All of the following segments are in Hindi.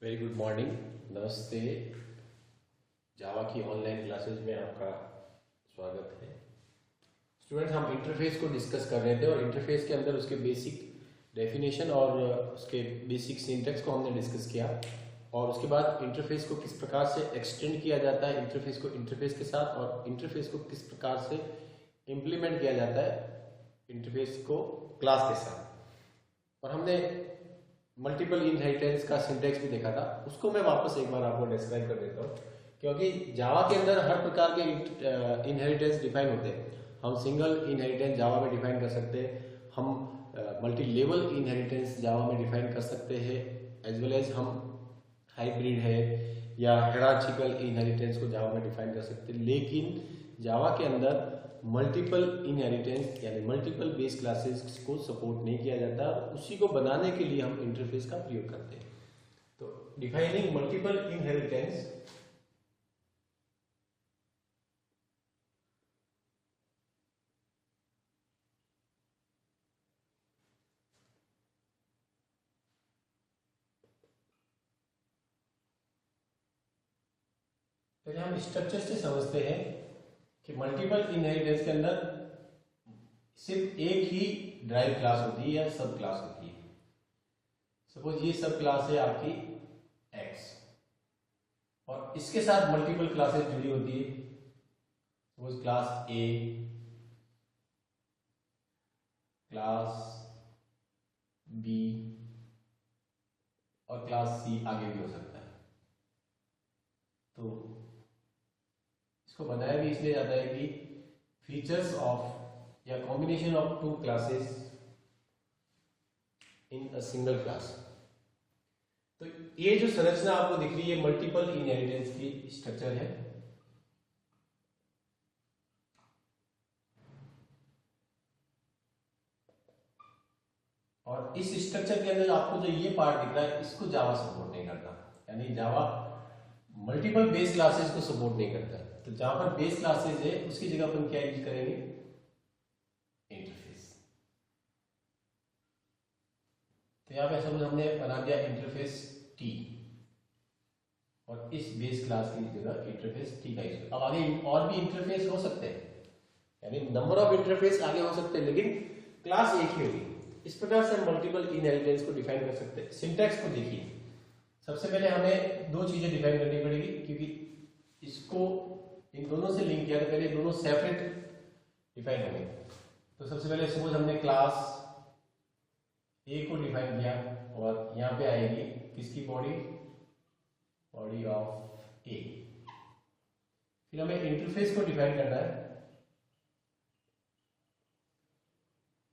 Very good morning. नमस्ते। जावा की ऑनलाइन क्लासेज में आपका स्वागत है। स्टूडेंट्स, हम इंटरफेस को डिस्कस कर रहे थे और इंटरफेस के अंदर उसके बेसिक डेफिनेशन और उसके बेसिक सिंटैक्स को हमने डिस्कस किया और उसके बाद इंटरफेस को किस प्रकार से एक्सटेंड किया जाता है इंटरफेस को इंटरफेस के साथ, और इंटरफेस को किस प्रकार से इम्प्लीमेंट किया जाता है इंटरफेस को क्लास के साथ। और हमने मल्टीपल इनहेरिटेंस का सिंटैक्स भी देखा था, उसको मैं वापस एक बार आपको डिस्क्राइब कर देता हूँ, क्योंकि जावा के अंदर हर प्रकार के इनहेरिटेंस डिफाइन होते हैं। हम सिंगल इनहेरिटेंस जावा में डिफाइन कर सकते हैं, हम मल्टी लेवल इनहेरिटेंस जावा में डिफाइन कर सकते हैं, एज वेल एज हम हाइब्रिड है या हायरार्चिकल इनहेरिटेंस को जावा में डिफाइन कर सकते हैं। लेकिन जावा के अंदर मल्टीपल इनहेरिटेंस यानी मल्टीपल बेस क्लासेस को सपोर्ट नहीं किया जाता, उसी को बनाने के लिए हम इंटरफेस का प्रयोग करते हैं। तो डिफाइनिंग मल्टीपल इनहेरिटेंस, पहले हम स्ट्रक्चर से समझते हैं कि मल्टीपल इनहेरिटेंस के अंदर सिर्फ एक ही ड्राइव क्लास होती है या सब क्लास होती है। सपोज ये सब क्लास है आपकी एक्स और इसके साथ मल्टीपल क्लासेस जुड़ी होती है। Suppose class A, class B और क्लास सी आगे भी हो सकता है। तो इसको बनाया भी इसलिए जाता है कि फीचर्स ऑफ या combination of two classes in a single class. तो ये जो संरचना आपको दिख रही है मल्टीपल इनहेरिटेंस की स्ट्रक्चर है। और इस स्ट्रक्चर के अंदर आपको जो ये पार्ट दिख रहा है इसको जावा सपोर्ट नहीं करता, यानी जावा मल्टीपल बेस क्लासेस को सपोर्ट नहीं करता। तो जहां पर बेस क्लासेस है उसकी जगह अपन क्या यूज करेंगे, इंटरफेस। तो यहां पे सपोज हमने बना दिया इंटरफेस टी और इस बेस क्लास की जगह इंटरफेस टी का यूज। अब आगे और भी इंटरफेस हो सकते हैं, यानी नंबर ऑफ इंटरफेस आगे हो सकते हैं, लेकिन क्लास एक ही होगी। इस प्रकार से हम मल्टीपल इनहेरिटेंस को डिफाइन कर सकते हैं। सिंटैक्स को देखिए, सबसे पहले हमें दो चीजें डिफाइन करनी पड़ेगी, क्योंकि इसको इन दोनों से लिंक किया तो पहले दोनों सेपरेट डिफाइन होंगे। तो सबसे पहले सपोज हमने क्लास ए को डिफाइन किया और यहां पे आएगी किसकी बॉडी, बॉडी ऑफ ए। फिर हमें इंटरफेस को डिफाइन करना है।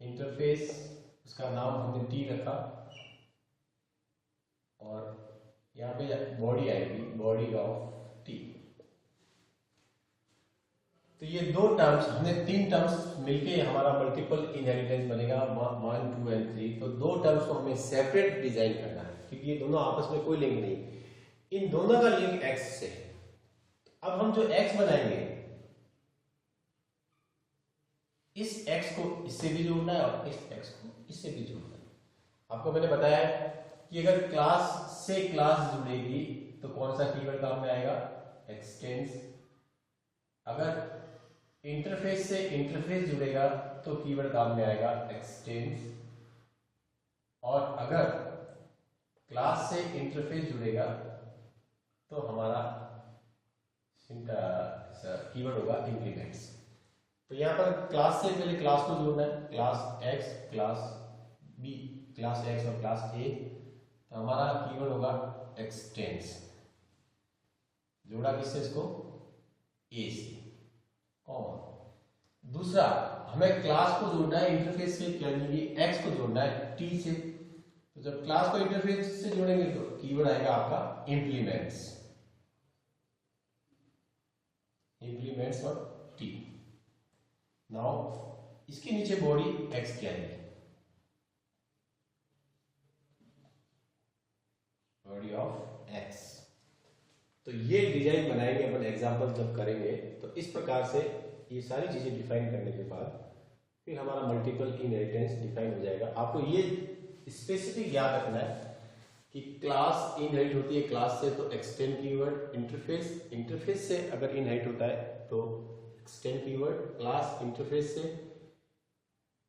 इंटरफेस, उसका नाम हमने टी रखा और यहां पे बॉडी आएगी, बॉडी ऑफ टी। तो ये दो टर्म्स, हमने तीन टर्म्स मिलके हमारा मल्टीपल इनहेरिटेंस बनेगा 1, 2 एंड 3। तो दो टर्म्स को हमें सेपरेट डिजाइन करना है, क्योंकि ये दोनों आपस में कोई लिंक नहीं, इन दोनों का लिंक एक्स से है। अब हम जो एक्स बनाएंगे, इस एक्स को इससे भी जोड़ना है और इस एक्स को इससे भी जोड़ना है। आपको मैंने बताया कि अगर क्लास से क्लास जुड़ेगी तो कौन सा कीवर्ड काम में आएगा, एक्सटेंड्स। अगर इंटरफेस से इंटरफेस जुड़ेगा तो कीवर्ड काम में आएगा एक्सटेंड्स। और अगर क्लास से इंटरफेस जुड़ेगा तो हमारा कीवर्ड होगा इंप्लीमेंट्स। तो यहां पर क्लास से पहले क्लास को जोड़ना है, class X, class B, class X और क्लास ए। तो हमारा कीवर्ड होगा एक्सटेंड्स। जोड़ा किससे इसको, ए से, कॉमन। दूसरा, हमें क्लास को जोड़ना है इंटरफेस से, यानी एक्स को जोड़ना है टी से। तो जब क्लास को इंटरफेस से जोड़ेंगे तो कीवर्ड आएगा आपका इंप्लीमेंट्स, इंप्लीमेंट्स और टी। नाउ इसके नीचे बॉडी एक्स की आएगी, बॉडी ऑफ एक्स। तो ये डिजाइन बनाएंगे अपन, एग्जांपल जब करेंगे तो इस प्रकार से ये सारी चीजें डिफाइन करने के बाद फिर हमारा मल्टीपल इनहेरिटेंस डिफाइन हो जाएगा। आपको ये स्पेसिफिक याद रखना है कि क्लास इनहेरिट होती है क्लास से तो एक्सटेंड कीवर्ड, इंटरफेस से अगर इनहेरिट होता है तो एक्सटेंड कीवर्ड, क्लास इंटरफेस से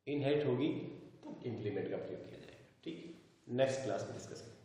इनहेरिट होगी तो इंप्लीमेंट का प्रयोग किया जाएगा। ठीक, नेक्स्ट क्लास में डिस्कस करेंगे।